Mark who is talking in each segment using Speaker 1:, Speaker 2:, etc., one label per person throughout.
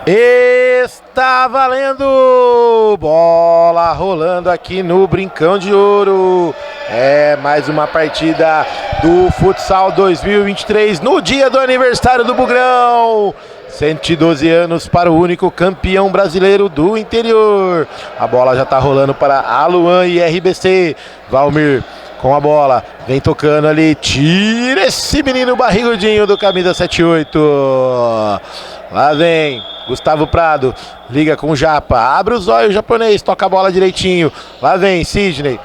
Speaker 1: Está valendo! Bola rolando aqui no Brincão de Ouro. É mais uma partida do Futsal 2023 no dia do aniversário do Bugrão. 112 anos para o único campeão brasileiro do interior. A bola já está rolando para Aluan e RBC. Valmir com a bola, vem tocando ali, tira esse menino barrigudinho do camisa 78. Lá vem Gustavo Prado, liga com o Japa, abre os olhos japonês, toca a bola direitinho. Lá vem Sidney,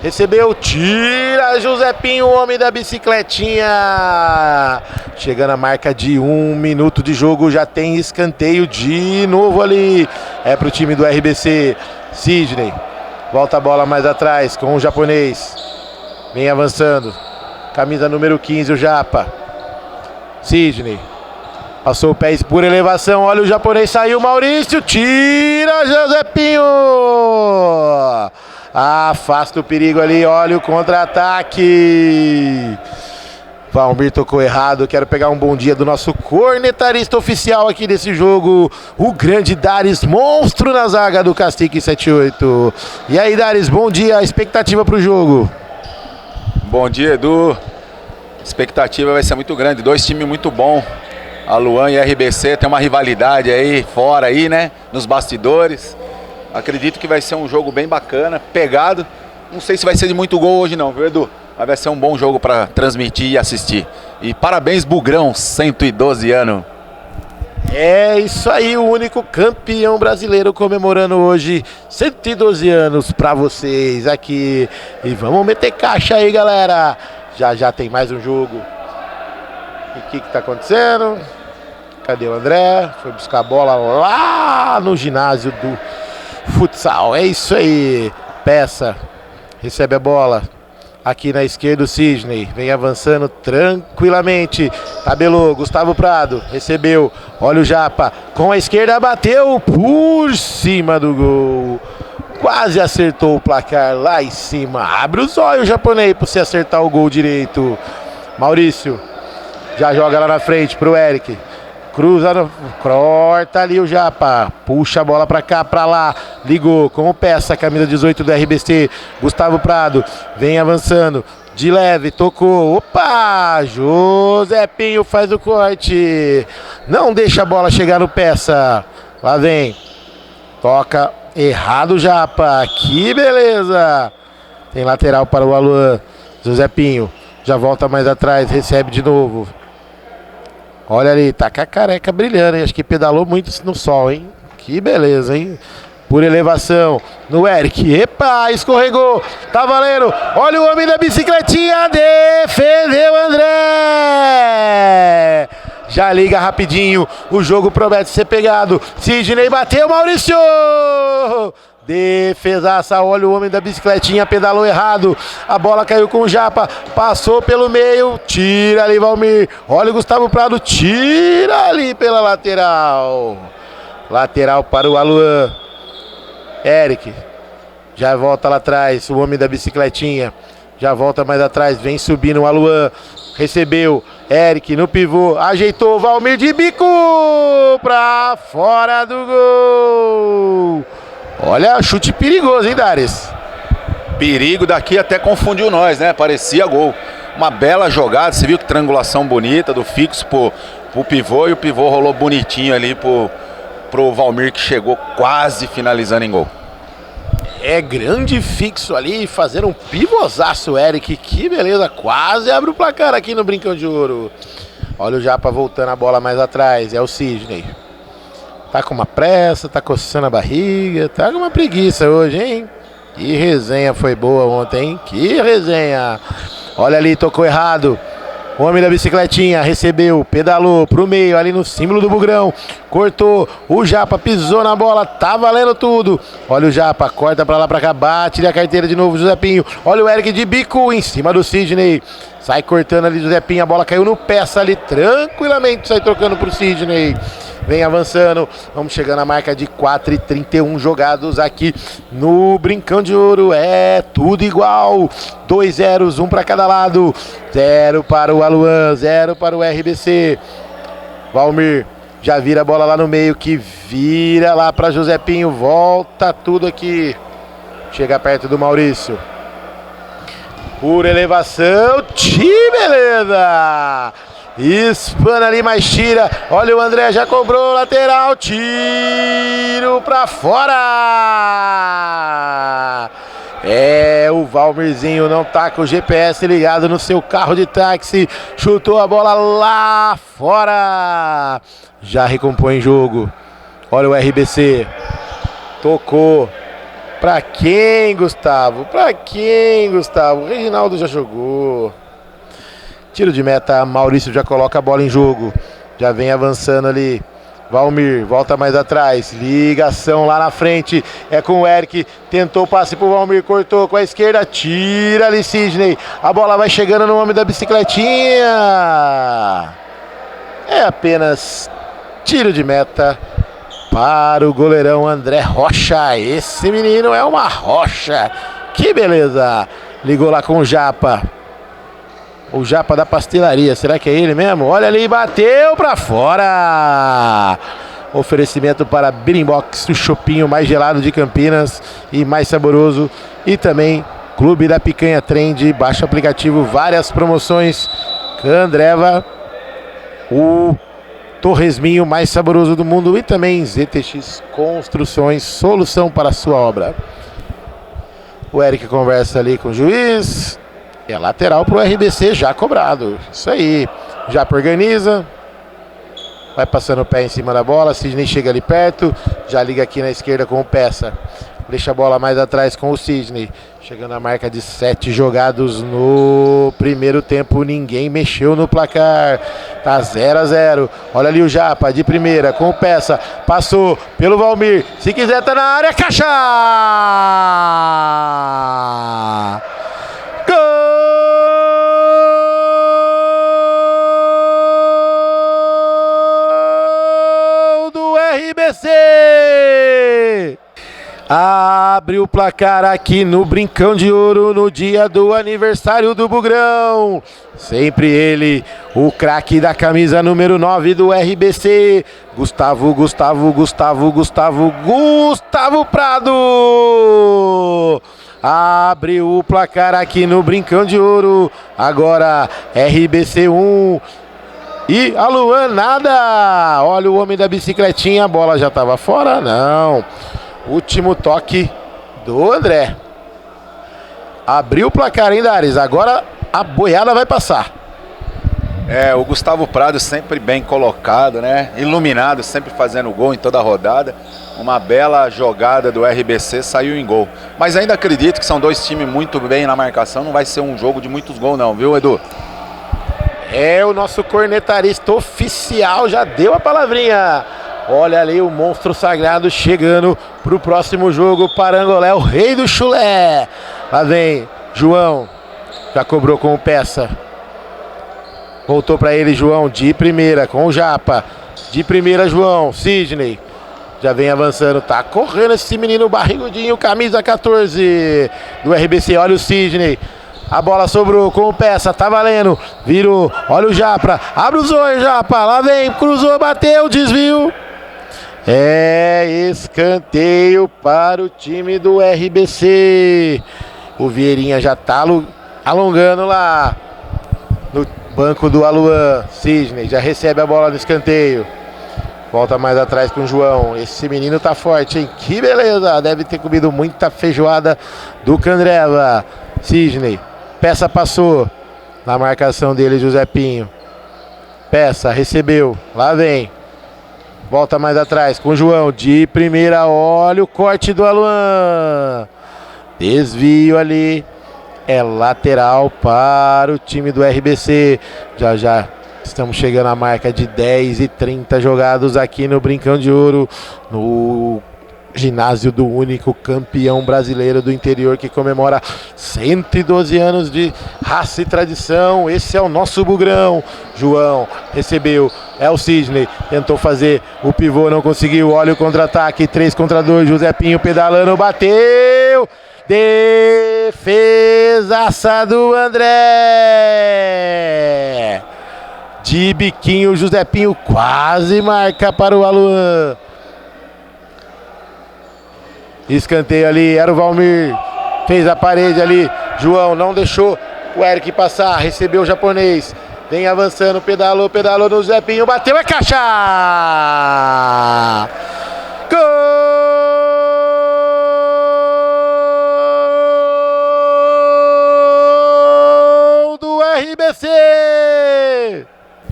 Speaker 1: recebeu, tira Josepinho, o homem da bicicletinha. Chegando a marca de 1 minuto de jogo, já tem escanteio de novo ali. É pro time do RBC. Sidney, volta a bola mais atrás com o japonês. Vem avançando, camisa número 15, o Japa. Sidney, passou o pé por elevação, olha o japonês, saiu, Maurício, tira Josepinho. Afasta o perigo ali, olha o contra-ataque. Valmir tocou errado, quero pegar um bom dia do nosso cornetarista oficial aqui desse jogo, o grande Dares, monstro na zaga do Cacique 78. E aí, Dares, bom dia, expectativa pro jogo?
Speaker 2: Bom dia, Edu. A expectativa vai ser muito grande, dois times muito bons. A Luan e a RBC tem uma rivalidade aí fora aí, né, nos bastidores. Acredito que vai ser um jogo bem bacana, pegado. Não sei se vai ser de muito gol hoje não, viu, Edu? Mas vai ser um bom jogo para transmitir e assistir. E parabéns, Bugrão, 112 anos.
Speaker 1: É isso aí, o único campeão brasileiro comemorando hoje 112 anos pra vocês aqui. E vamos meter caixa aí, galera. Já tem mais um jogo. E o que tá acontecendo? Cadê o André? Foi buscar a bola lá no ginásio do futsal. É isso aí. Peça. Recebe a bola. Aqui na esquerda o Sidney, vem avançando tranquilamente, tabelou, Gustavo Prado, recebeu, olha o Japa, com a esquerda bateu por cima do gol, quase acertou o placar lá em cima, abre os olhos japonês para você acertar o gol direito. Maurício, já joga lá na frente pro Eric, cruza, corta ali o Japa, puxa a bola pra cá, pra lá, ligou com o peça, camisa 18 do RBC, Gustavo Prado, vem avançando, de leve, tocou, opa, Josepinho faz o corte, não deixa a bola chegar no peça, lá vem, toca errado o Japa, que beleza, tem lateral para o Aluan, Josepinho, já volta mais atrás, recebe de novo. Olha ali, tá com a careca brilhando, hein? Acho que pedalou muito no sol, hein? Que beleza, hein? Por elevação, no Eric. Epa, escorregou. Tá valendo. Olha o homem da bicicletinha. Defendeu André. Já liga rapidinho. O jogo promete ser pegado. Sidney bateu, Maurício. Defesaça, olha o homem da bicicletinha, pedalou errado, a bola caiu com o Japa, passou pelo meio, tira ali Valmir, olha o Gustavo Prado, tira ali pela lateral, lateral para o Aluan, Eric, já volta lá atrás, o homem da bicicletinha, já volta mais atrás, vem subindo o Aluan, recebeu, Eric no pivô, ajeitou, Valmir de bico, pra fora do gol. Olha, chute perigoso, hein, Dares?
Speaker 2: Perigo daqui até confundiu nós, né? Parecia gol. Uma bela jogada, você viu que triangulação bonita do fixo pro pivô, e o pivô rolou bonitinho ali pro Valmir, que chegou quase finalizando em gol.
Speaker 1: É, grande fixo ali, fazendo um pivôzaço, Eric, que beleza, quase abre o placar aqui no Brincão de Ouro. Olha o Japa voltando a bola mais atrás, é o Sidney. Tá com uma pressa, tá coçando a barriga, tá com uma preguiça hoje, hein? Que resenha foi boa ontem, hein? Que resenha! Olha ali, tocou errado. O homem da bicicletinha recebeu, pedalou pro meio, ali no símbolo do Bugrão. Cortou, o Japa pisou na bola, tá valendo tudo. Olha o Japa, corta pra lá, pra cá, bate a carteira de novo, Josepinho. Olha o Eric de bico em cima do Sidney. Sai cortando ali, Josepinho, a bola caiu no peça ali, tranquilamente, sai trocando pro Sidney. Vem avançando, vamos chegando à marca de 4:31 jogados aqui no Brincão de Ouro. É tudo igual, 2 zeros, um para cada lado. 0 para o Aluan, 0 para o RBC. Valmir Já vira a bola lá no meio, que vira lá para Josepinho. Volta tudo aqui. Chega perto do Maurício. Por elevação. Beleza! Espana ali, mas tira. Olha o André, já cobrou lateral. Tiro pra fora. O Valmirzinho não tá com o GPS ligado no seu carro de táxi. Chutou a bola lá fora. Já recompõe jogo. Olha o RBC. Tocou. Pra quem, Gustavo? Pra quem, Gustavo? O Reginaldo já jogou. Tiro de meta, Maurício já coloca a bola em jogo. Já vem avançando ali. Valmir, volta mais atrás. Ligação lá na frente. É com o Eric. Tentou o passe pro Valmir. Cortou com a esquerda. Tira ali Sidney. A bola vai chegando no homem da bicicletinha. É apenas tiro de meta para o goleirão André Rocha. Esse menino é uma rocha. Que beleza. Ligou lá com o Japa. O Japa da pastelaria, será que é ele mesmo? Olha ali, bateu pra fora. Oferecimento para Birimbox, o chopinho mais gelado de Campinas e mais saboroso. E também Clube da Picanha Trend, baixa o aplicativo, várias promoções. Candreva, o torresminho mais saboroso do mundo. E também ZTX Construções, solução para a sua obra. O Eric conversa ali com o juiz. É lateral pro RBC já cobrado. Isso aí. Japa organiza. Vai passando o pé em cima da bola. Sidney chega ali perto. Já liga aqui na esquerda com o Peça. Deixa a bola mais atrás com o Sidney. Chegando a marca de 7 jogados no primeiro tempo. Ninguém mexeu no placar. Tá 0-0. Olha ali o Japa de primeira com o Peça. Passou pelo Valmir. Se quiser tá na área. Caixa! RBC abre o placar aqui no Brincão de Ouro no dia do aniversário do Bugrão. Sempre ele, o craque da camisa número 9 do RBC, Gustavo Prado. Abre o placar aqui no Brincão de Ouro. Agora RBC 1. E a Luan nada. Olha o homem da bicicletinha. A bola já estava fora? Não. Último toque do André. Abriu o placar, hein, Dares? Agora a boiada vai passar.
Speaker 2: O Gustavo Prado sempre bem colocado, né? Iluminado, sempre fazendo gol em toda a rodada. Uma bela jogada do RBC, saiu em gol. Mas ainda acredito que são dois times muito bem na marcação. Não vai ser um jogo de muitos gols não, viu, Edu?
Speaker 1: O nosso cornetarista oficial já deu a palavrinha. Olha ali o monstro sagrado chegando pro próximo jogo. Parangolé, o rei do chulé. Lá vem João. Já cobrou com o Peça. Voltou para ele, João, de primeira com o Japa. De primeira, João. Sidney. Já vem avançando. Tá correndo esse menino barrigudinho. Camisa 14 do RBC. Olha o Sidney. A bola sobrou com o Peça, tá valendo. Virou, olha o Japa. Abre os olhos, Japa. Lá vem, cruzou, bateu, desvio. Escanteio para o time do RBC. O Vieirinha já tá alongando lá no banco do Aluan. Sidney já recebe a bola no escanteio. Volta mais atrás com o João. Esse menino tá forte, hein? Que beleza. Deve ter comido muita feijoada do Candreva. Sidney. Peça passou. Na marcação dele, Josepinho. Peça, recebeu. Lá vem. Volta mais atrás com o João. De primeira, olha o corte do Aluan. Desvio ali. É lateral para o time do RBC. Já estamos chegando à marca de 10 e 30 jogados aqui no Brincão de Ouro. No ginásio do único campeão brasileiro do interior que comemora 112 anos de raça e tradição. Esse é o nosso Bugrão. João recebeu, é o Sidney, tentou fazer o pivô, não conseguiu. Olha o contra-ataque, 3 contra 2, Josepinho pedalando, bateu. Defesaça do André. De biquinho, o Josepinho quase marca para o Aluan. Escanteio ali, era o Valmir. Fez a parede ali. João não deixou o Eric passar. Recebeu o japonês. Vem avançando, pedalou no Josepinho. Bateu, é caixa! Gol do RBC!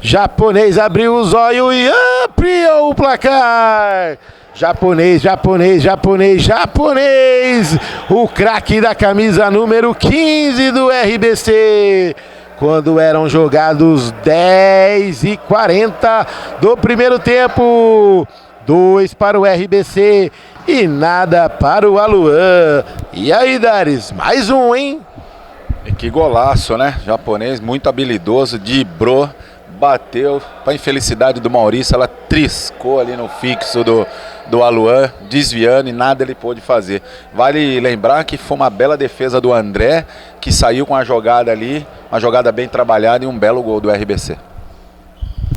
Speaker 1: Japonês abriu o zóio e ampliou o placar. Japonês. O craque da camisa número 15 do RBC. Quando eram jogados 10h40 do primeiro tempo. 2 para o RBC e nada para o Aluan. E aí, Dares, mais um, hein?
Speaker 2: Que golaço, né? Japonês muito habilidoso, driblou, bateu. Para infelicidade do Maurício, ela triscou ali no fixo do Aluan, desviando, e nada ele pôde fazer. Vale lembrar que foi uma bela defesa do André, que saiu com a jogada ali, uma jogada bem trabalhada e um belo gol do RBC.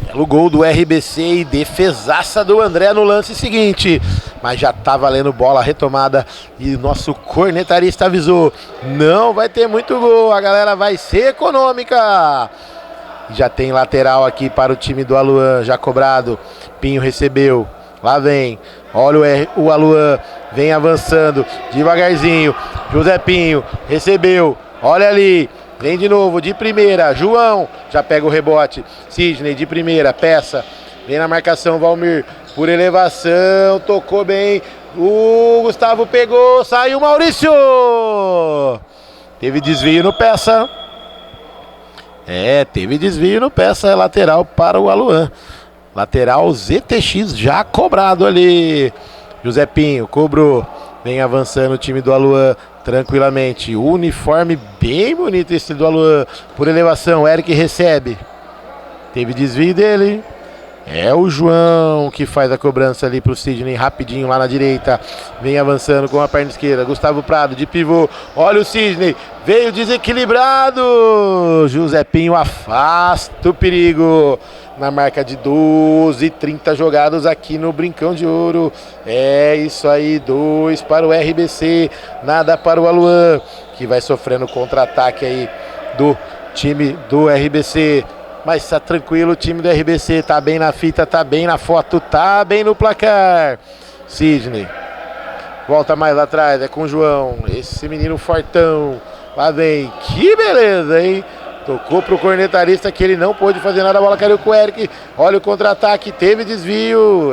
Speaker 1: Belo gol do RBC e defesaça do André no lance seguinte. Mas já tá valendo bola, retomada, e o nosso cornetarista avisou: não vai ter muito gol, a galera vai ser econômica. Já tem lateral aqui para o time do Aluan, já cobrado. Pinho recebeu, lá vem, olha o Aluan, vem avançando, devagarzinho. José Pinho recebeu, olha ali, vem de novo, de primeira, João, já pega o rebote. Sidney de primeira, peça, vem na marcação, Valmir, por elevação, tocou bem. O Gustavo pegou, saiu Maurício. Teve desvio no peça. Teve desvio no peça, lateral para o Aluan. Lateral ZTX já cobrado ali. José Pinho cobrou. Vem avançando o time do Aluan tranquilamente. Uniforme bem bonito esse do Aluan. Por elevação, Eric recebe. Teve desvio dele. É o João que faz a cobrança ali para o Sidney, rapidinho lá na direita. Vem avançando com a perna esquerda. Gustavo Prado de pivô. Olha o Sidney. Veio desequilibrado. José Pinho afasta o perigo. Na marca de 12h30 jogados aqui no Brincão de Ouro. É isso aí, 2 para o RBC, nada para o Aluan, que vai sofrendo contra-ataque aí do time do RBC. Mas tá tranquilo, o time do RBC tá bem na fita, tá bem na foto, tá bem no placar. Sidney volta mais lá atrás, é com o João, esse menino fortão. Lá vem, que beleza, hein? Tocou pro cornetarista que ele não pôde fazer nada, a bola caiu com o Eric. Olha o contra-ataque, teve desvio.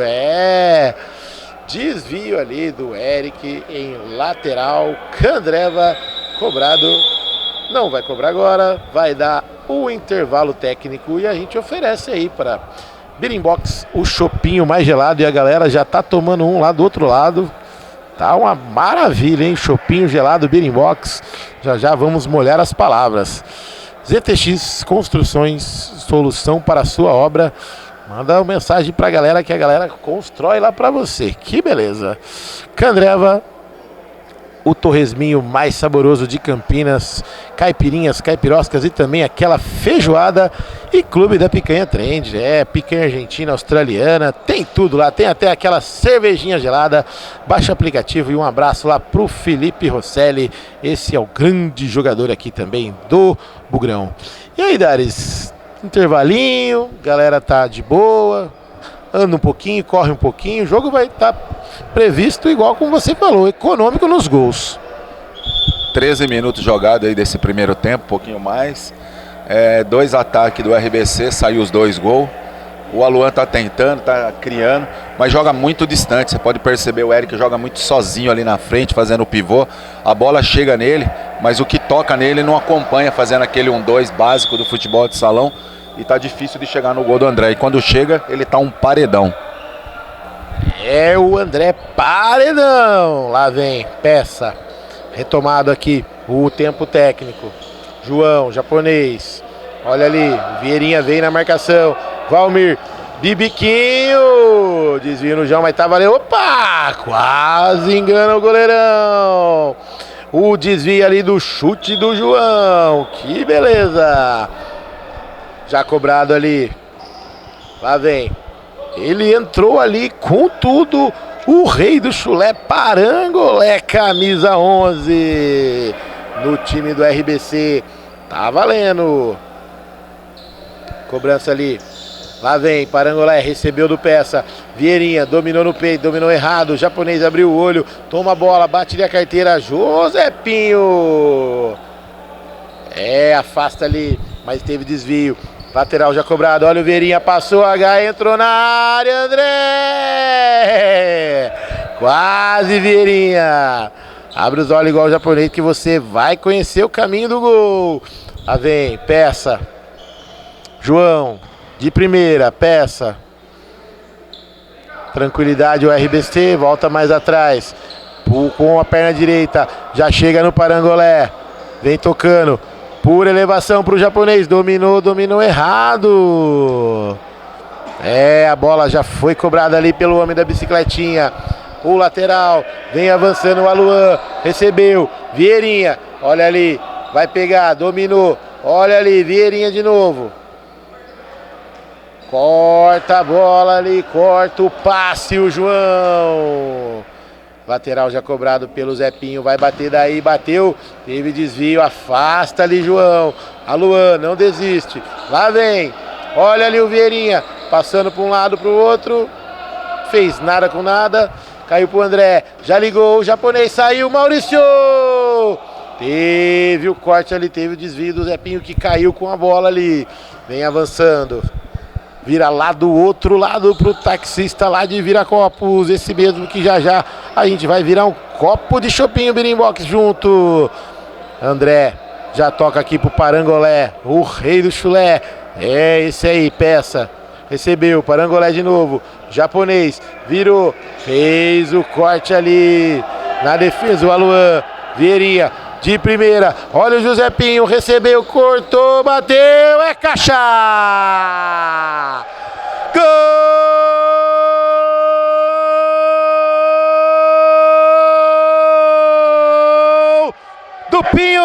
Speaker 1: Desvio ali do Eric em lateral. Candreva cobrado. Não vai cobrar agora, vai dar o intervalo técnico e a gente oferece aí para Birimbox o chopinho mais gelado, e a galera já tá tomando um lá do outro lado. Tá uma maravilha, hein? Chopinho gelado Birimbox. Já vamos molhar as palavras. ZTX Construções, solução para a sua obra. Manda uma mensagem pra galera que a galera constrói lá pra você. Que beleza. Candreva, o torresminho mais saboroso de Campinas, caipirinhas, caipiroscas e também aquela feijoada, e Clube da Picanha Trend, picanha argentina, australiana, tem tudo lá, tem até aquela cervejinha gelada. Baixa o aplicativo e um abraço lá pro Felipe Rosselli, esse é o grande jogador aqui também do Bugrão. E aí, Dares, intervalinho, galera tá de boa, anda um pouquinho, corre um pouquinho, o jogo vai estar previsto igual como você falou, econômico nos gols.
Speaker 2: 13 minutos jogado aí desse primeiro tempo, um pouquinho mais. 2 ataques do RBC, saiu os 2 gols. O Aluan tá tentando, tá criando, mas joga muito distante. Você pode perceber, o Eric joga muito sozinho ali na frente, fazendo o pivô. A bola chega nele, mas o que toca nele não acompanha, fazendo aquele 1-2 básico do futebol de salão. E tá difícil de chegar no gol do André. E quando chega, ele tá um paredão.
Speaker 1: É o André paredão. Lá vem, peça. Retomado aqui o tempo técnico. João, japonês. Olha ali, Vieirinha vem na marcação. Valmir, bibiquinho. Desvio no João, mas tá valendo. Opa! Quase engana o goleirão. O desvio ali do chute do João. Que beleza. Já cobrado ali Lá vem. Ele entrou ali com tudo. O rei do chulé, Parangolé, camisa 11. No time do RBC. Tá valendo. Cobrança ali. Lá vem, Parangolé, recebeu do Peça. Vieirinha, dominou no peito, dominou errado. O japonês abriu o olho, toma a bola, bate ali a carteira. Josepinho. Afasta ali, mas teve desvio. Lateral já cobrado, olha o Vieirinha, passou, H, entrou na área, André! Quase, Vieirinha. Abre os olhos igual o japonês que você vai conhecer o caminho do gol. Lá vem, Peça. João, de primeira, Peça. Tranquilidade o RBC, volta mais atrás. Com a perna direita, já chega no Parangolé. Vem tocando. Pura elevação para o japonês. Dominou errado. A bola já foi cobrada ali pelo homem da bicicletinha. O lateral. Vem avançando o Aluan. Recebeu. Vieirinha. Olha ali. Vai pegar. Dominou. Olha ali. Vieirinha de novo. Corta a bola ali. Corta o passe o João. Lateral já cobrado pelo Zepinho, vai bater daí, bateu, teve desvio, afasta ali João. A Luan não desiste, lá vem, olha ali o Vieirinha, passando para um lado para o outro, fez nada com nada, caiu pro André, já ligou, o japonês saiu, Maurício! Teve o corte ali, teve o desvio do Zepinho que caiu com a bola ali, vem avançando. Vira lá do outro lado pro taxista lá de Viracopos. Esse mesmo que já a gente vai virar um copo de chopinho Birimbox junto. André já toca aqui pro Parangolé, o rei do chulé. Esse aí, Peça. Recebeu, Parangolé de novo. Japonês, virou, fez o corte ali. Na defesa o Aluan, Vieirinha. De primeira, olha o Josepinho, recebeu, cortou, bateu, caixa! Gol do Pinho!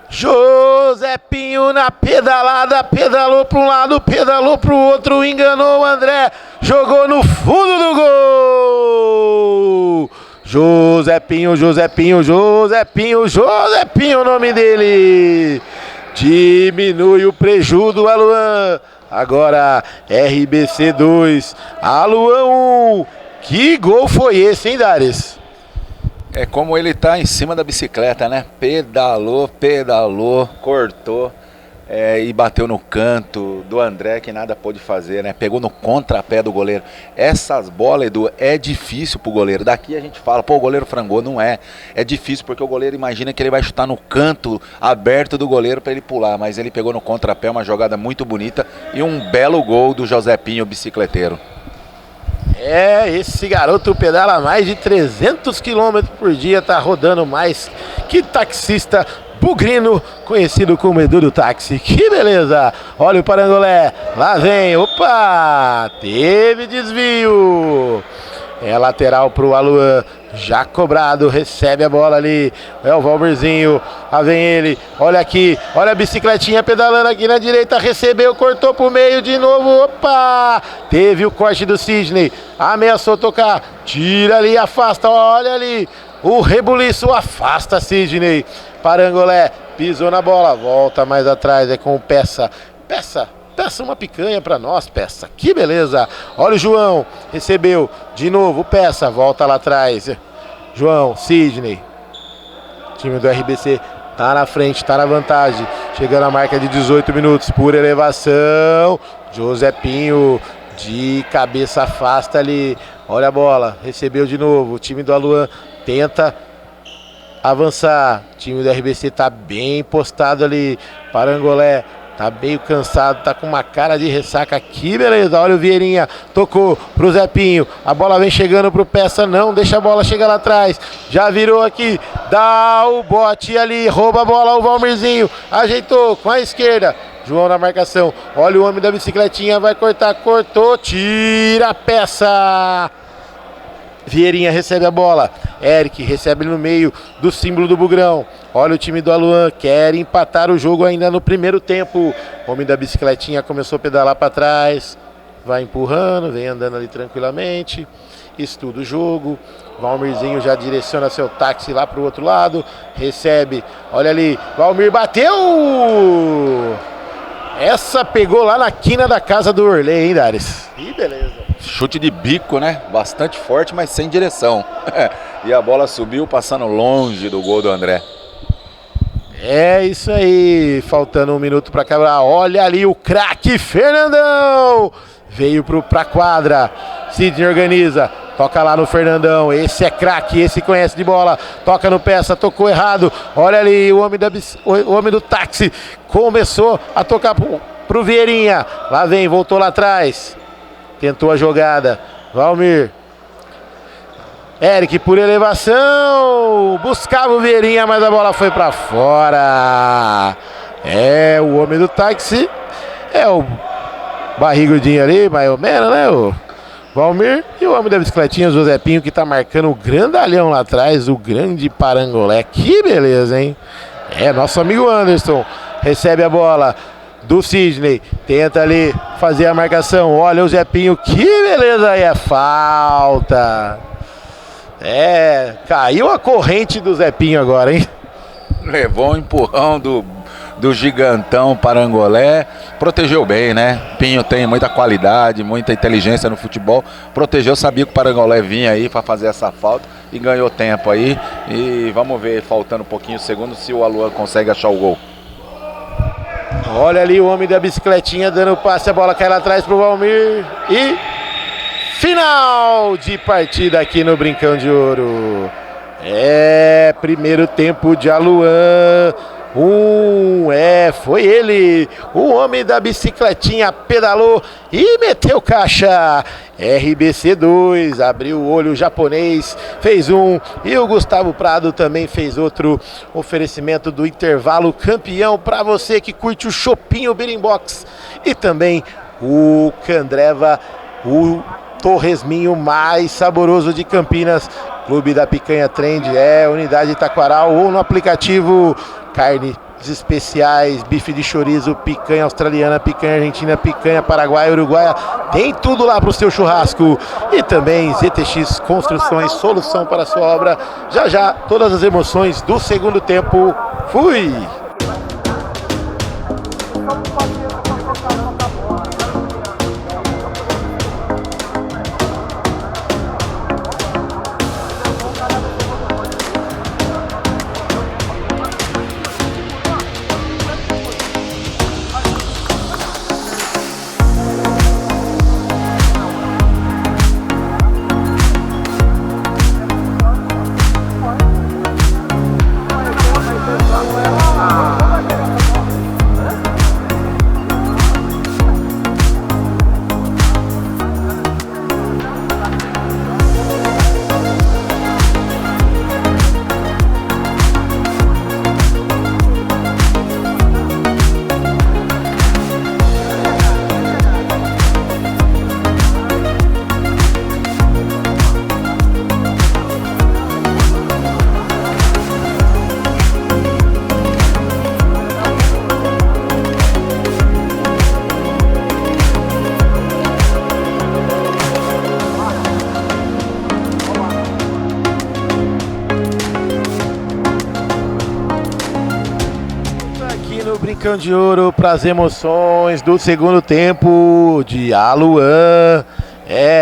Speaker 1: Josepinho na pedalada, pedalou para um lado, pedalou para o outro, enganou o André, jogou no fundo do gol! Josepinho, o nome dele. Diminui o prejuízo do Aluan. Agora RBC 2, Aluan 1. Que gol foi esse, hein, Dares?
Speaker 2: É como ele tá em cima da bicicleta, né? Pedalou, cortou. E bateu no canto do André, que nada pôde fazer, né? Pegou no contrapé do goleiro. Essas bolas, Edu, é difícil pro goleiro. Daqui a gente fala, pô, o goleiro frangou. Não é. É difícil porque o goleiro imagina que ele vai chutar no canto aberto do goleiro para ele pular. Mas ele pegou no contrapé, uma jogada muito bonita e um belo gol do Josepinho, bicicleteiro.
Speaker 1: Esse garoto pedala mais de 300 km por dia, tá rodando mais que taxista bugrino, conhecido como Edu do táxi. Que beleza! Olha o Parangolé, lá vem, opa! Teve desvio. Lateral pro Aluan, já cobrado, recebe a bola ali, o Valmerzinho, lá vem ele, olha aqui, olha a bicicletinha pedalando aqui na direita, recebeu, cortou pro meio de novo, opa! Teve o corte do Sidney, ameaçou tocar, tira ali, afasta, olha ali, o rebuliço, afasta Sidney, Parangolé, pisou na bola, volta mais atrás, com o Peça, Peça uma picanha pra nós, Peça. Que beleza. Olha o João. Recebeu. De novo, Peça. Volta lá atrás. João, Sidney. Time do RBC tá na frente, tá na vantagem. Chegando a marca de 18 minutos. Por elevação. Josepinho de cabeça afasta ali. Olha a bola. Recebeu de novo. O time do Aluan tenta avançar. O time do RBC tá bem postado ali. Parangolé tá meio cansado, tá com uma cara de ressaca aqui, beleza, olha o Vieirinha, tocou pro Zepinho, a bola vem chegando pro Peça, não deixa a bola chegar lá atrás, já virou aqui, dá o bote ali, rouba a bola o Valmerzinho, ajeitou com a esquerda, João na marcação, olha o homem da bicicletinha, vai cortar, cortou, tira a Peça, Vieirinha recebe a bola, Eric recebe no meio do símbolo do Bugrão. Olha o time do Aluan, quer empatar o jogo ainda no primeiro tempo. O homem da bicicletinha começou a pedalar para trás. Vai empurrando, vem andando ali tranquilamente. Estuda o jogo. Valmirzinho já direciona seu táxi lá pro outro lado. Recebe, olha ali, Valmir bateu! Essa pegou lá na quina da casa do Orley, hein, Dares? Ih, beleza.
Speaker 2: Chute de bico, né? Bastante forte, mas sem direção. E a bola subiu, passando longe do gol do André.
Speaker 1: É isso aí, faltando 1 minuto para acabar. Olha ali o craque Fernandão! Veio pra quadra, Sidney organiza, toca lá no Fernandão, esse é craque, esse conhece de bola, toca no peça, tocou errado, olha ali o homem do táxi, começou a tocar pro Vieirinha, lá vem, voltou lá atrás, tentou a jogada, Valmir, Eric por elevação, buscava o Vieirinha, mas a bola foi pra fora. É o homem do táxi, é o barrigudinho ali, mais ou menos, né? O Valmir e o homem da bicicletinha, o Josepinho, que tá marcando o grandalhão lá atrás, o grande Parangolé. Que beleza, hein? É, nosso amigo Anderson recebe a bola do Sidney, tenta ali fazer a marcação. Olha o Zepinho, que beleza aí, é falta. É, caiu a corrente do Zepinho agora, hein?
Speaker 2: Levou um empurrão do gigantão Parangolé, protegeu bem, né? Pinho tem muita qualidade, muita inteligência no futebol, protegeu, sabia que o Parangolé vinha aí para fazer essa falta e ganhou tempo aí. E vamos ver, faltando um pouquinho de segundo, se o Aluan consegue achar o gol.
Speaker 1: Olha ali o homem da bicicletinha dando passe, a bola cai lá atrás pro Valmir e final de partida aqui no Brincão de Ouro. É, primeiro tempo de Aluan. Foi ele, o homem da bicicletinha pedalou e meteu caixa. RBC 2, abriu o olho, o japonês fez um e o Gustavo Prado também fez outro. Oferecimento do intervalo campeão para você que curte o Chopinho Birimbox e também o Candreva, o torresminho mais saboroso de Campinas. Clube da Picanha Trend, unidade Taquaral ou no aplicativo. Carnes especiais, bife de chorizo, picanha australiana, picanha argentina, picanha paraguaia, uruguaia, tem tudo lá pro seu churrasco. E também ZTX Construções, solução para a sua obra. Já já, todas as emoções do segundo tempo. Fui! Brincão de Ouro para as emoções do segundo tempo de Aluan.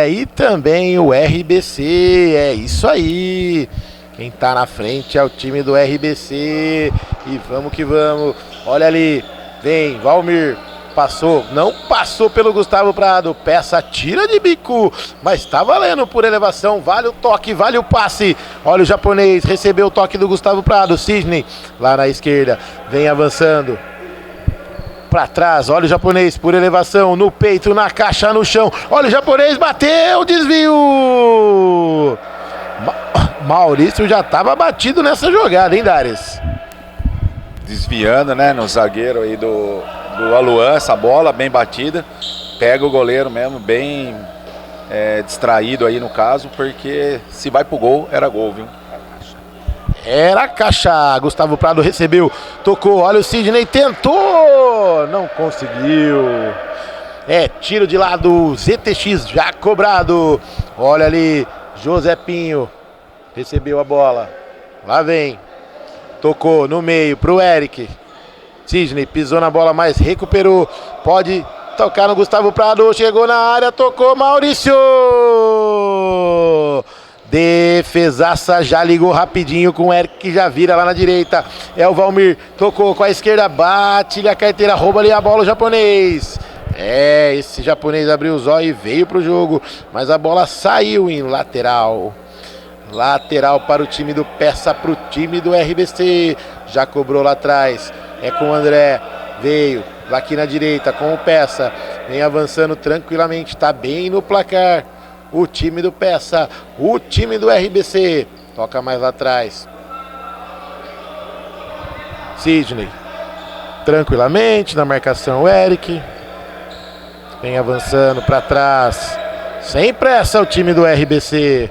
Speaker 1: E também o RBC. É isso aí. Quem tá na frente é o time do RBC. E vamos que vamos. Olha ali. Vem, Valmir. Passou, não passou pelo Gustavo Prado. Peça tira de bico, mas tá valendo por elevação. Vale o toque, vale o passe. Olha o japonês, recebeu o toque do Gustavo Prado. Sidney lá na esquerda, vem avançando pra trás. Olha o japonês por elevação, no peito, na caixa, no chão. Olha o japonês, bateu, desvio. Maurício já tava batido nessa jogada, hein, Dares?
Speaker 2: Desviando, né, no zagueiro aí do Aluan, essa bola bem batida, pega o goleiro mesmo, bem distraído aí no caso, porque se vai pro gol, era gol, viu?
Speaker 1: Era caixa. Gustavo Prado recebeu, tocou, olha o Sidney, tentou, não conseguiu. É tiro de lado, ZTX já cobrado. Olha ali, José Pinho recebeu a bola. Lá vem, tocou no meio pro Eric. Sidney pisou na bola, mas recuperou. Pode tocar no Gustavo Prado, chegou na área, tocou Maurício. Defesaça, já ligou rapidinho com o Eric, que já vira lá na direita. É o Valmir, tocou com a esquerda, bate-lhe a carteira, rouba ali a bola o japonês. É, esse japonês abriu os olhos e veio pro jogo, mas a bola saiu em lateral. Lateral para o time do Peça, para o time do RBC. Já cobrou lá atrás, é com o André, veio aqui na direita com o Peça. Vem avançando tranquilamente, tá bem no placar. O time do Peça, o time do RBC. Toca mais lá atrás. Sidney, tranquilamente na marcação, o Eric. Vem avançando para trás. Sem pressa o time do RBC.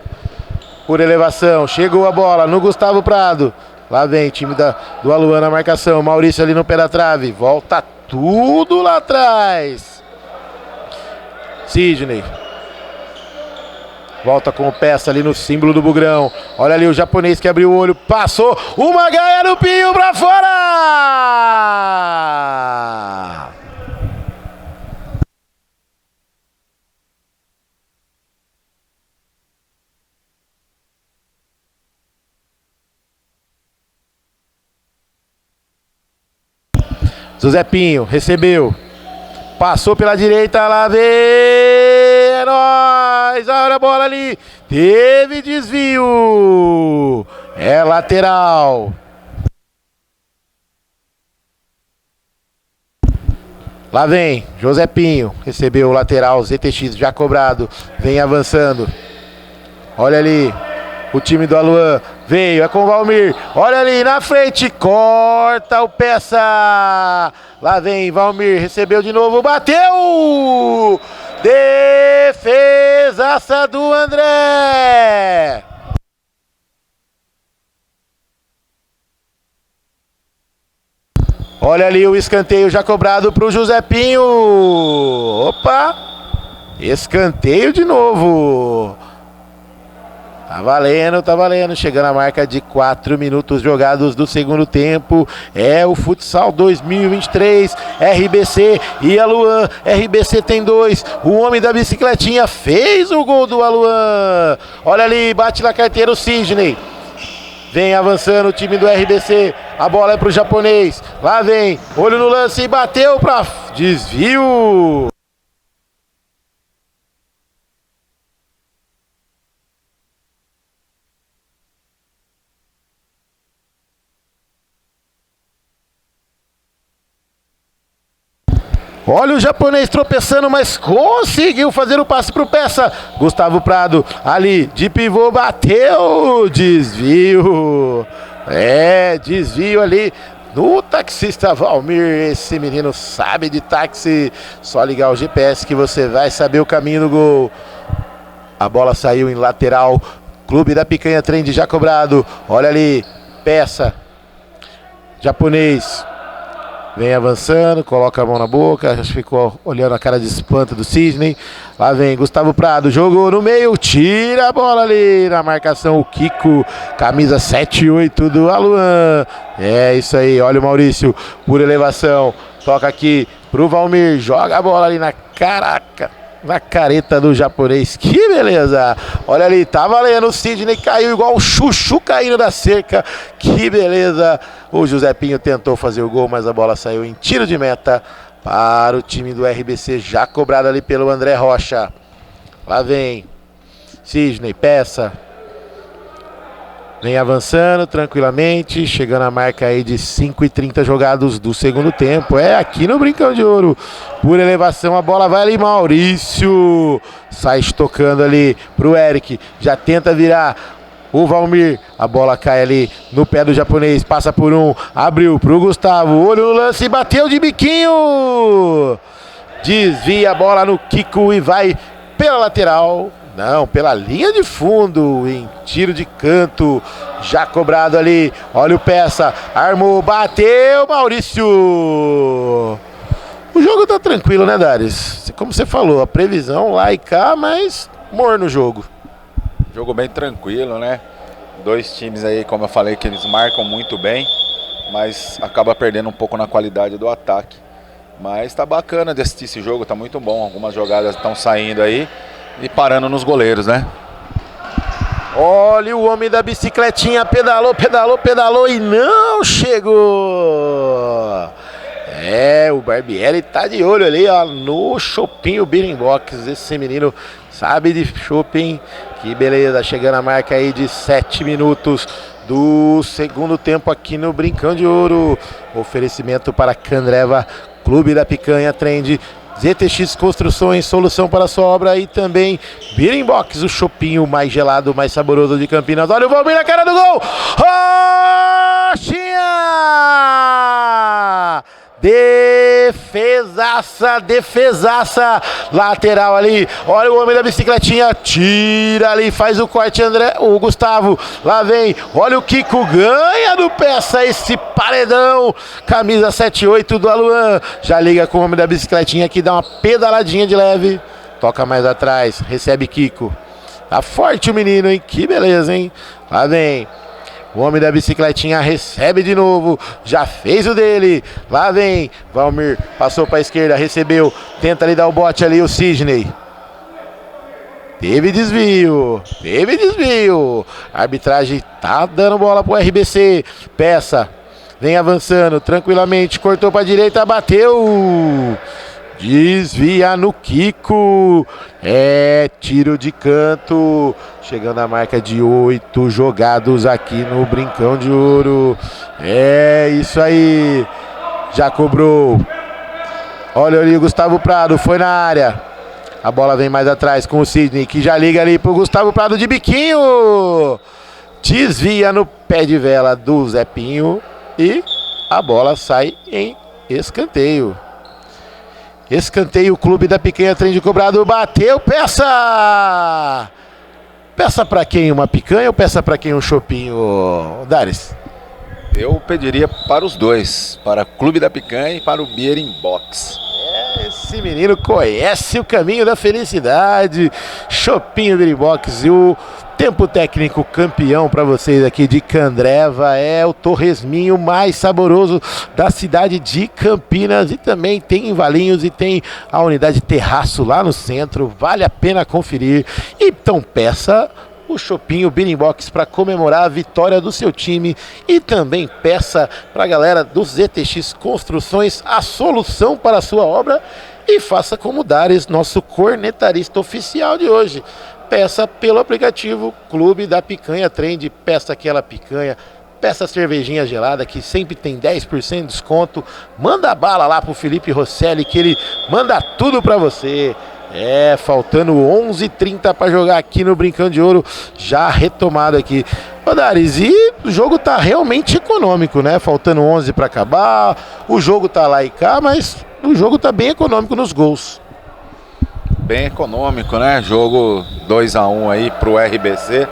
Speaker 1: Por elevação, chegou a bola no Gustavo Prado. Lá vem time do Aluan na marcação. Maurício ali no pé da trave. Volta tudo lá atrás. Sidney. Volta com o Peça ali no símbolo do Bugrão. Olha ali o japonês que abriu o olho. Passou. Uma gaia no Pinho pra fora! José Pinho recebeu. Passou pela direita, lá vem, é nóis, olha a bola ali, teve desvio, é lateral. Lá vem, José Pinho, recebeu o lateral, ZTX já cobrado, vem avançando, olha ali, o time do Aluan, veio, é com o Valmir, olha ali na frente, corta o Peça. Lá vem Valmir, recebeu de novo, bateu! Defesaça do André! Olha ali o escanteio já cobrado para o José Pinho. Opa! Escanteio de novo. Tá valendo, chegando a marca de 4 minutos jogados do segundo tempo, é o Futsal 2023, RBC e Aluan, RBC tem 2, o homem da bicicletinha fez o gol do Aluan, olha ali, bate na carteira o Sidney, vem avançando o time do RBC, a bola é pro japonês, lá vem, olho no lance e bateu pra desvio. Olha o japonês tropeçando, mas conseguiu fazer o passe para o Peça. Gustavo Prado ali de pivô, bateu, desvio. É, desvio ali no taxista Valmir. Esse menino sabe de táxi. Só ligar o GPS que você vai saber o caminho do gol. A bola saiu em lateral. Clube da Picanha Trend já cobrado. Olha ali, Peça. Japonês. Vem avançando, coloca a mão na boca, acho que ficou olhando a cara de espanto do Sidney. Lá vem Gustavo Prado, jogou no meio, tira a bola ali na marcação, o Kiko, camisa 7-8 do Aluan. É isso aí, olha o Maurício, por elevação, toca aqui pro Valmir, joga a bola ali na careta do japonês, que beleza! Olha ali, tá valendo, o Sidney caiu igual o Chuchu caindo da cerca, que beleza! O José Pinho tentou fazer o gol, mas a bola saiu em tiro de meta para o time do RBC, já cobrado ali pelo André Rocha. Lá vem Sidney, Peça. Vem avançando tranquilamente, chegando a marca aí de 5:30 jogados do segundo tempo. É aqui no Brincão de Ouro. Por elevação, a bola vai ali, Maurício. Sai tocando ali pro Eric. Já tenta virar o Valmir. A bola cai ali no pé do japonês. Passa por um, abriu pro Gustavo. Olho no lance, bateu de biquinho. Desvia a bola no Kiko e vai pela lateral. Não, pela linha de fundo, em tiro de canto, já cobrado ali. Olha o Peça, armou, bateu, Maurício. O jogo tá tranquilo, né, Dares? Como você falou, a previsão lá e cá, mas morno o jogo.
Speaker 2: Jogo bem tranquilo, né? Dois times aí, como eu falei, que eles marcam muito bem, mas acaba perdendo um pouco na qualidade do ataque. Mas tá bacana de assistir esse jogo, tá muito bom. Algumas jogadas estão saindo aí e parando nos goleiros, né?
Speaker 1: Olha o homem da bicicletinha, pedalou, pedalou, pedalou e não chegou. O Barbieri tá de olho ali, ó, no Chopinho Beating Box. Esse menino sabe de shopping. Que beleza, chegando a marca aí de 7 minutos do segundo tempo aqui no Brincão de Ouro. Oferecimento para Candreva, Clube da Picanha, Trend, ZTX Construções, solução para a sua obra, e também Beating Box, o chopinho mais gelado, mais saboroso de Campinas. Olha o Valmir na cara do gol! Roxinha! Defesaça, defesaça, lateral ali, olha o homem da bicicletinha, tira ali, faz o corte, o Gustavo, lá vem, olha o Kiko, ganha do Peça esse paredão, camisa 7-8 do Aluan, já liga com o homem da bicicletinha aqui, dá uma pedaladinha de leve, toca mais atrás, recebe Kiko, tá forte o menino, hein, que beleza, hein, lá vem. O homem da bicicletinha recebe de novo, já fez o dele, lá vem, Valmir, passou para a esquerda, recebeu, tenta ali dar o bote ali, o Sidney. Teve desvio, a arbitragem tá dando bola pro RBC, Peça, vem avançando tranquilamente, cortou para a direita, bateu, desvia no Kiko, tiro de canto, chegando a marca de 8 jogados aqui no Brincão de Ouro, isso aí, já cobrou, olha ali o Gustavo Prado, foi na área, a bola vem mais atrás com o Sidney, que já liga ali pro Gustavo Prado de biquinho, desvia no pé de vela do Zepinho e a bola sai em escanteio. Escanteio, Clube da Picanha, Trem cobrado, bateu, Peça! Peça pra quem uma picanha ou peça pra quem um chopinho, Dares?
Speaker 2: Eu pediria para os dois, para o Clube da Picanha e para o Beating Box.
Speaker 1: Esse menino conhece o caminho da felicidade, Chopinho Beating Box, e o tempo técnico campeão para vocês aqui de Candreva é o torresminho mais saboroso da cidade de Campinas, e também tem em Valinhos e tem a unidade Terraço lá no centro, vale a pena conferir. Então peça o Chopinho Beating Box para comemorar a vitória do seu time, e também peça para a galera do ZTX Construções a solução para a sua obra, e faça como Dares, nosso cornetarista oficial de hoje. Peça pelo aplicativo Clube da Picanha Trend, peça aquela picanha, peça cervejinha gelada que sempre tem 10% de desconto, manda bala lá pro Felipe Rosselli que ele manda tudo pra você. Faltando 11h30 para jogar aqui no Brincão de Ouro, já retomado aqui. Ô Dares, e o jogo tá realmente econômico, né? Faltando 11 para acabar, o jogo tá lá e cá, mas o jogo tá bem econômico nos gols.
Speaker 2: Bem econômico, né? Jogo 2-1 aí pro RBC.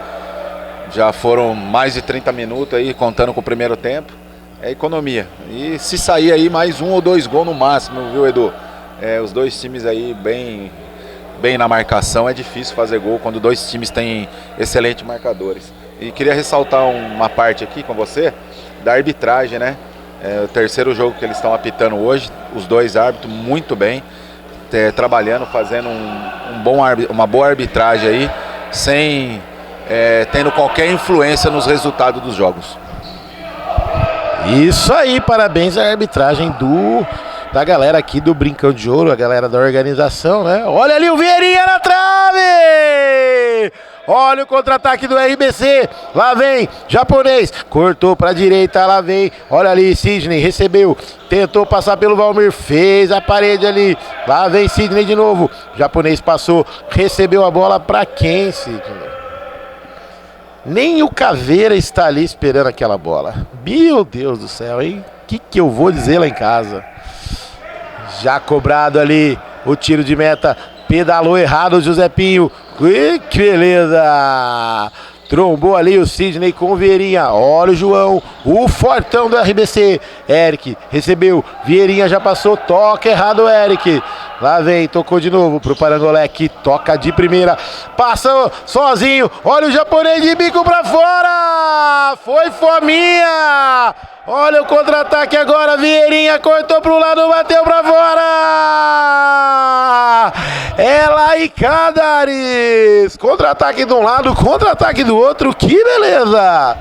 Speaker 2: Já foram mais de 30 minutos aí, contando com o primeiro tempo. É economia. E se sair aí mais 1 ou 2 gols no máximo, viu, Edu? Os dois times aí bem na marcação. É difícil fazer gol quando dois times têm excelentes marcadores. E queria ressaltar uma parte aqui com você da arbitragem, né? O terceiro jogo que eles estão apitando hoje. Os dois árbitros muito bem. Trabalhando, fazendo uma boa arbitragem aí, sem tendo qualquer influência nos resultados dos jogos.
Speaker 1: Isso aí, parabéns à arbitragem da galera aqui do Brincão de Ouro, a galera da organização, né? Olha ali o Vieirinha na trave! Olha o contra-ataque do RBC, lá vem, japonês, cortou pra direita, lá vem, olha ali, Sidney, recebeu, tentou passar pelo Valmir, fez a parede ali, lá vem Sidney de novo, japonês passou, recebeu a bola pra quem, Sidney? Nem o Caveira está ali esperando aquela bola, meu Deus do céu, hein? O que eu vou dizer lá em casa? Já cobrado ali, o tiro de meta, pedalou errado o Josepinho, Que beleza! Trombou ali o Sidney com o Vieirinha. Olha o João, o fortão do RBC. Eric recebeu, Vieirinha já passou, toca errado o Eric. Lá vem, tocou de novo pro Parangolé, que toca de primeira. Passa sozinho, olha o japonês de bico pra fora. Foi fominha. Olha o contra-ataque agora, Vieirinha cortou pro lado, bateu pra fora. É lá e Cadares. Contra-ataque de um lado, contra-ataque do outro, que beleza.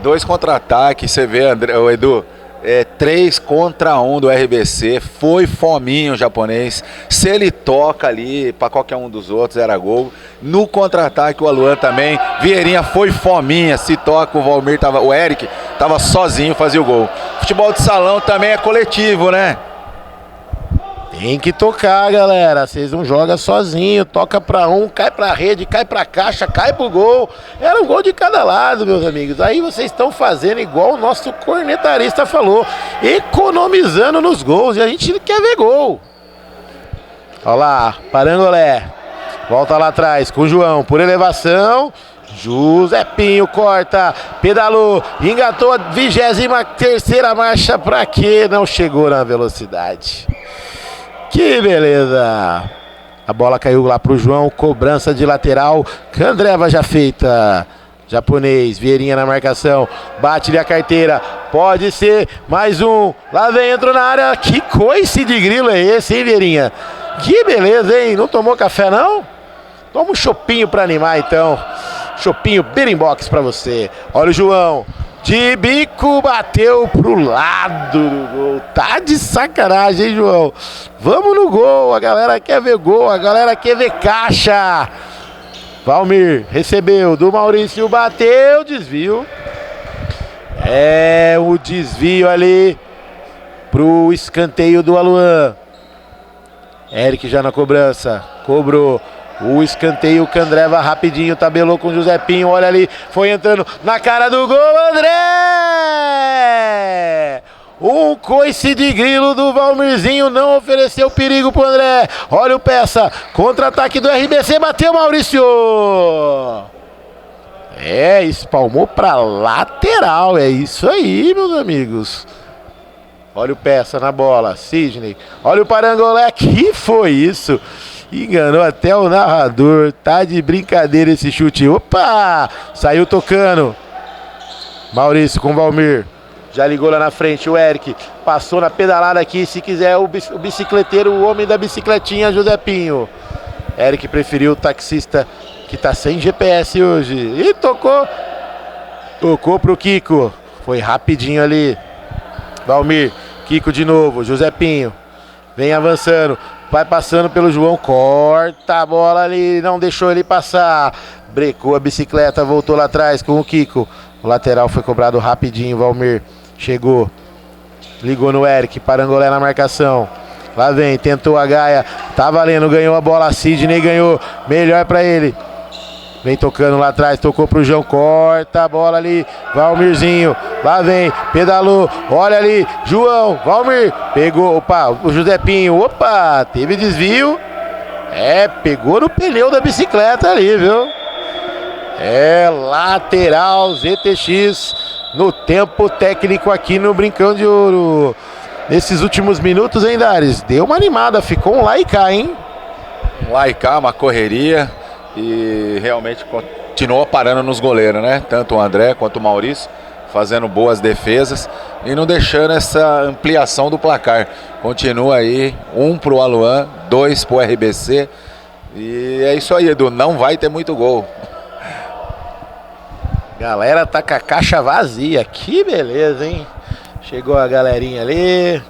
Speaker 2: 2 contra-ataques, você vê, André, o Edu, 3 contra 1 do RBC, foi fominho o japonês. Se ele toca ali para qualquer um dos outros, era gol. No contra-ataque o Aluan também, Vieirinha foi fominha, se toca o Eric tava sozinho, fazia o gol. Futebol de salão também é coletivo, né?
Speaker 1: Tem que tocar, galera. Vocês não jogam sozinho. Toca pra um, cai pra rede, cai pra caixa, cai pro gol. Era um gol de cada lado, meus amigos. Aí vocês estão fazendo igual o nosso cornetarista falou, economizando nos gols. E a gente quer ver gol. Olha lá, Parangolé. Volta lá atrás com o João por elevação. Josepinho corta, pedalou, engatou a 23ª marcha. Pra quê? Não chegou na velocidade. Que beleza! A bola caiu lá pro João, cobrança de lateral, Candreva já feita. Japonês, Vieirinha na marcação, bate-lhe a carteira, pode ser mais um. Lá vem, entrou na área, que coice de grilo é esse, hein, Vieirinha? Que beleza, hein? Não tomou café, não? Toma um chopinho pra animar, então. Chopinho Beeringbox pra você. Olha o João. De bico, bateu pro lado do gol. Tá de sacanagem, hein, João? Vamos no gol. A galera quer ver gol. A galera quer ver caixa. Valmir recebeu do Maurício. Bateu, desvio. É o desvio ali pro escanteio do Aluan. Eric já na cobrança. Cobrou. O escanteio, Candreva rapidinho, tabelou com o Josepinho, olha ali, foi entrando na cara do gol, André! Um coice de grilo do Valmirzinho não ofereceu perigo pro André. Olha o Peça, contra-ataque do RBC, bateu Maurício! Espalmou pra lateral, é isso aí, meus amigos. Olha o Peça na bola, Sidney, olha o Parangolé, que foi isso? Enganou até o narrador, tá de brincadeira esse chute. Opa! Saiu tocando. Maurício com o Valmir. Já ligou lá na frente o Eric. Passou na pedalada aqui, se quiser o bicicleteiro, o homem da bicicletinha, Josepinho. Eric preferiu o taxista que tá sem GPS hoje. E tocou. Tocou pro Kiko. Foi rapidinho ali. Valmir. Kiko de novo. Josepinho. Vem avançando. Vai passando pelo João, corta a bola ali, não deixou ele passar. Brecou a bicicleta, voltou lá atrás com o Kiko. O lateral foi cobrado rapidinho, Valmir. Chegou, ligou no Eric, Parangolé na marcação. Lá vem, tentou a Gaia, tá valendo, ganhou a bola, Sidney ganhou, melhor pra ele. Vem tocando lá atrás, tocou pro João, corta a bola ali, Valmirzinho, lá vem, pedalou, olha ali, João, Valmir, pegou, opa, o Josepinho, opa, teve desvio, pegou no pneu da bicicleta ali, viu? Lateral ZTX no tempo técnico aqui no Brincão de Ouro. Nesses últimos minutos, hein, Dares? Deu uma animada, ficou um lá e cá, hein?
Speaker 2: Um lá e cá, uma correria. E realmente continuou parando nos goleiros, né? Tanto o André quanto o Maurício fazendo boas defesas e não deixando essa ampliação do placar. Continua aí, 1 pro Aluan, 2 pro RBC. E é isso aí, Edu, não vai ter muito gol.
Speaker 1: Galera tá com a caixa vazia, que beleza, hein? Chegou a galerinha ali.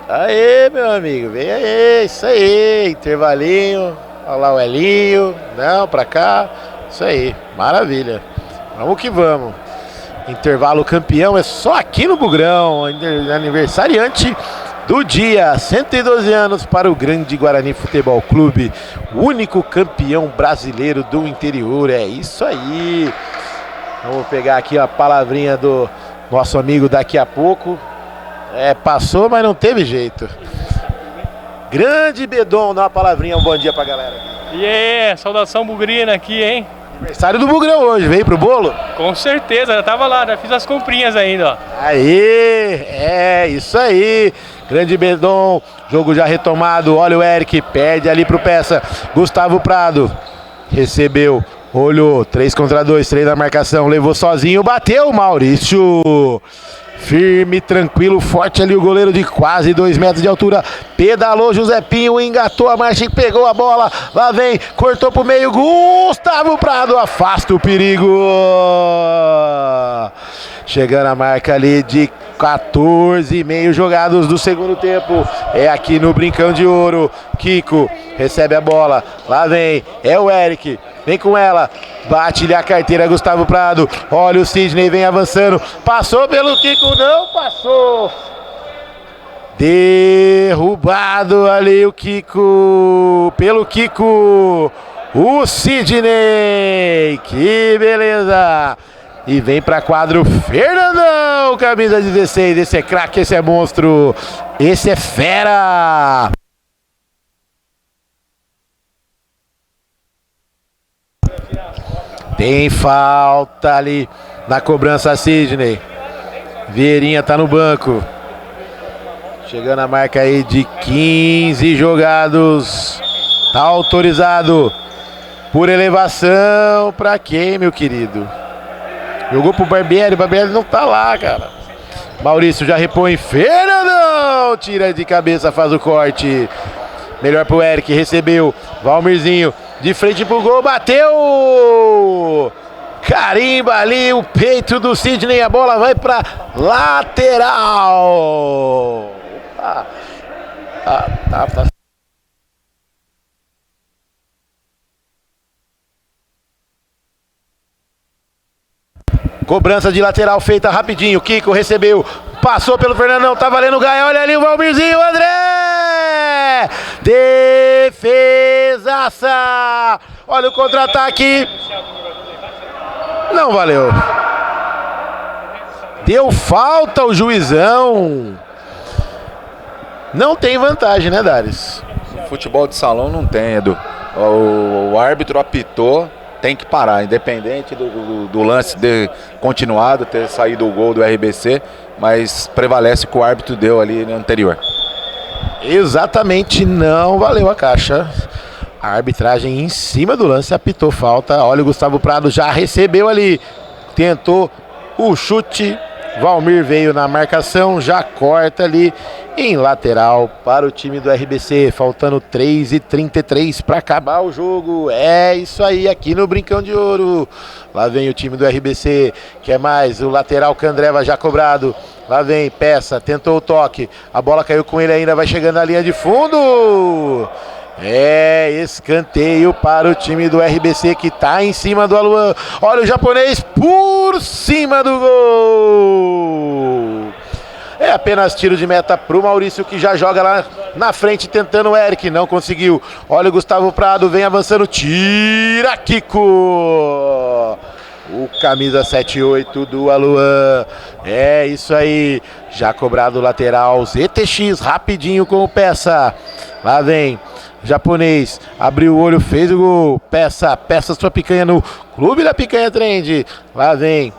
Speaker 1: Aê, meu amigo, vem aí, isso aí, intervalinho, olha lá o Elinho, não, pra cá, isso aí, maravilha, vamos que vamos. Intervalo campeão é só aqui no Bugrão, aniversariante do dia, 112 anos para o Grande Guarani Futebol Clube, o único campeão brasileiro do interior, é isso aí. Vamos pegar aqui a palavrinha do nosso amigo daqui a pouco. Passou, mas não teve jeito. Grande Bedon, dá uma palavrinha, um bom dia pra galera.
Speaker 3: E aí, saudação bugrina aqui, hein?
Speaker 1: Aniversário do Bugrão hoje, veio pro bolo?
Speaker 3: Com certeza, já tava lá, já fiz as comprinhas ainda, ó.
Speaker 1: Aí, isso aí. Grande Bedon, jogo já retomado. Olha o Eric, perde ali pro Peça. Gustavo Prado, recebeu, olhou, 3 contra 2, 3 na marcação, levou sozinho, bateu, Maurício. Firme, tranquilo, forte ali o goleiro de quase 2 metros de altura. Pedalou Josepinho, engatou a marcha e pegou a bola. Lá vem, cortou pro meio, Gustavo Prado afasta o perigo. Chegando a marca ali de 14,5 jogados do segundo tempo. É aqui no Brincão de Ouro. Kiko recebe a bola. Lá vem, é o Eric. Vem com ela, bate-lhe a carteira, Gustavo Prado. Olha o Sidney, vem avançando. Passou pelo Kiko, não passou. Derrubado ali o Kiko. Pelo Kiko. O Sidney. Que beleza. E vem para quadro Fernandão, camisa 16. Esse é craque, esse é monstro. Esse é fera. Tem falta ali na cobrança, Sidney. Vieirinha tá no banco. Chegando a marca aí de 15 jogados. Tá autorizado por elevação. Pra quem, meu querido? Jogou pro Barbieri, o Barbieri não tá lá, cara. Maurício já repõe. Fernandão! Tira de cabeça, faz o corte. Melhor pro Eric, recebeu. Valmirzinho. De frente pro gol, bateu! Carimba ali o peito do Sidney, a bola vai pra lateral! Tá. Cobrança de lateral feita rapidinho, Kiko recebeu, passou pelo Fernandão, tá valendo o Gaia, olha ali o Valmirzinho, André! Defesaça! Olha o contra-ataque. Não valeu. Deu falta o juizão. Não tem vantagem, né, Dares?
Speaker 2: Futebol de salão não tem, Edu. O árbitro apitou, tem que parar, independente do lance de continuado, ter saído o gol do RBC, mas prevalece o que o árbitro deu ali no anterior.
Speaker 1: Exatamente, não valeu a caixa. A arbitragem em cima do lance apitou falta. Olha o Gustavo Prado, já recebeu ali. Tentou o chute. Valmir veio na marcação, já corta ali em lateral para o time do RBC. Faltando 3:33 para acabar o jogo. É isso aí, aqui no Brincão de Ouro. Lá vem o time do RBC. Quer mais? O lateral Candreva já cobrado. Lá vem, Peça, tentou o toque. A bola caiu com ele ainda, vai chegando na linha de fundo. É escanteio para o time do RBC que está em cima do Aluan. Olha o japonês por cima do gol. É apenas tiro de meta para o Maurício, que já joga lá na frente tentando o Eric, não conseguiu. Olha o Gustavo Prado, vem avançando, tira Kiko. O camisa 7-8 do Aluan. É isso aí, já cobrado o lateral. ZTX rapidinho com o Peça. Lá vem japonês, abriu o olho, fez o gol. Peça sua picanha no Clube da Picanha Trend. Lá vem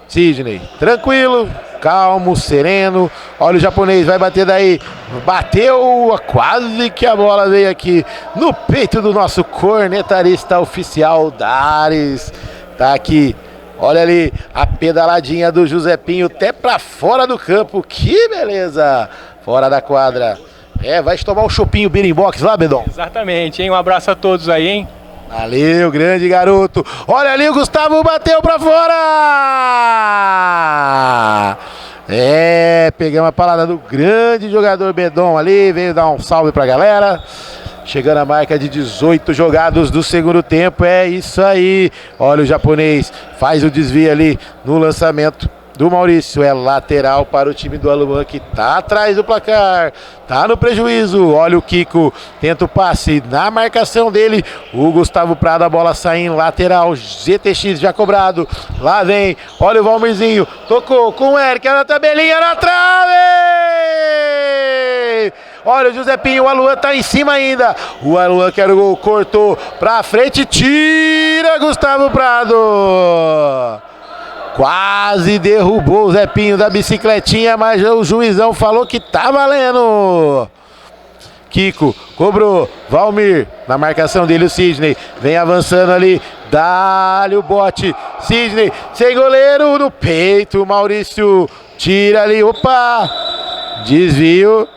Speaker 1: Sidney, tranquilo, calmo, sereno. Olha o japonês, vai bater daí. Bateu, quase que a bola veio aqui no peito do nosso cornetarista oficial, Dares. Tá aqui, olha ali, a pedaladinha do Josepinho até pra fora do campo. Que beleza, fora da quadra. É, vai tomar um chopinho Beeringbox lá, Bedon?
Speaker 3: Exatamente, hein? Um abraço a todos aí, hein?
Speaker 1: Valeu, grande garoto. Olha ali, o Gustavo bateu pra fora. É, pegamos a palavra do grande jogador Bedon ali, veio dar um salve pra galera. Chegando a marca de 18 jogados do segundo tempo, é isso aí. Olha o japonês, faz o desvio ali no lançamento do Maurício, é lateral para o time do Aluan, que tá atrás do placar, tá no prejuízo. Olha o Kiko, tenta o passe na marcação dele, o Gustavo Prado, a bola sai em lateral, ZTX já cobrado, lá vem, olha o Valmirzinho, tocou com o Eric, na tabelinha, na trave! Olha o Giuseppinho, o Aluan tá em cima ainda. O Aluan quer o gol, cortou pra frente, tira Gustavo Prado. Quase derrubou o Zepinho da bicicletinha, mas o juizão falou que tá valendo. Kiko cobrou, Valmir, na marcação dele o Sidney, vem avançando ali, dá-lhe o bote, Sidney, sem goleiro, no peito, Maurício, tira ali, opa, desvio,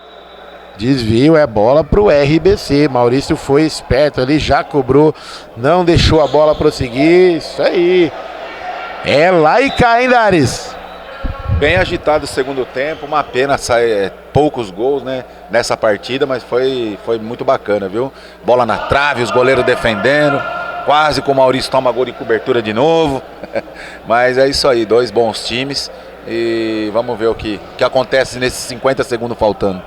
Speaker 1: é bola pro RBC, Maurício foi esperto ali, já cobrou, não deixou a bola prosseguir, isso aí, é lá e cá, hein, Dares?
Speaker 2: Bem agitado o segundo tempo, uma pena sair poucos gols, né, nessa partida, mas foi muito bacana, viu? Bola na trave, os goleiros defendendo, quase com o Maurício toma gol de cobertura de novo, mas é isso aí, 2 bons times e vamos ver o que acontece nesses 50 segundos faltando.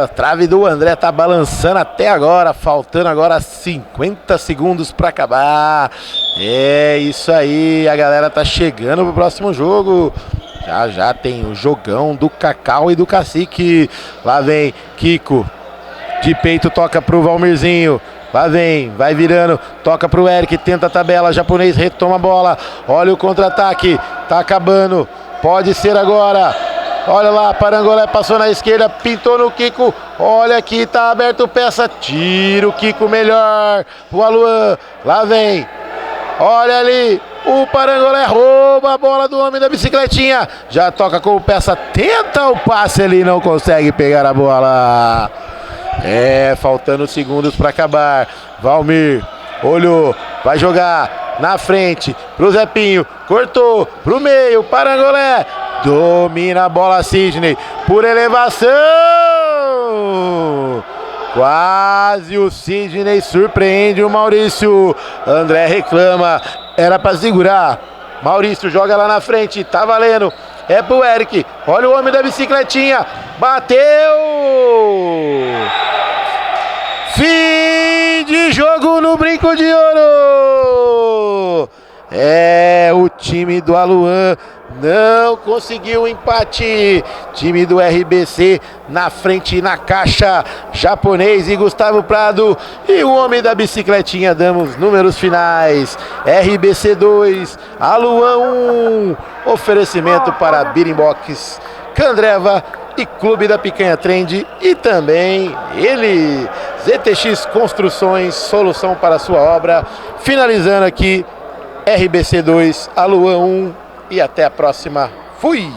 Speaker 1: A trave do André tá balançando até agora, faltando agora 50 segundos para acabar. É isso aí, a galera tá chegando pro próximo jogo. Já tem o jogão do Cacau e do Cacique. Lá vem Kiko, de peito toca pro Valmirzinho. Lá vem, vai virando, toca pro Eric, tenta a tabela, japonês retoma a bola. Olha o contra-ataque, tá acabando, pode ser agora. Olha lá, Parangolé passou na esquerda, pintou no Kiko. Olha aqui, tá aberto peça. Tira o Kiko melhor. O Aluan, lá vem. Olha ali, o Parangolé rouba a bola do homem da bicicletinha. Já toca com o peça, tenta o passe ali, não consegue pegar a bola. Faltando segundos para acabar. Valmir, olhou, vai jogar na frente pro Zepinho. Cortou pro meio, Parangolé. Domina a bola Sidney por elevação. Quase o Sidney surpreende o Maurício. André reclama. Era para segurar. Maurício joga lá na frente. Tá valendo. É pro Eric. Olha o homem da bicicletinha. Bateu. Fim de jogo no Brinco de Ouro. O time do Aluan não conseguiu o empate. Time do RBC na frente na caixa. Japonês e Gustavo Prado. E o homem da bicicletinha, damos números finais. RBC 2, Aluan 1. Oferecimento para Birimbox, Candreva e Clube da Picanha Trend. E também ele, ZTX Construções, solução para a sua obra. Finalizando aqui, RBC 2, Aluan 1 e até a próxima. Fui!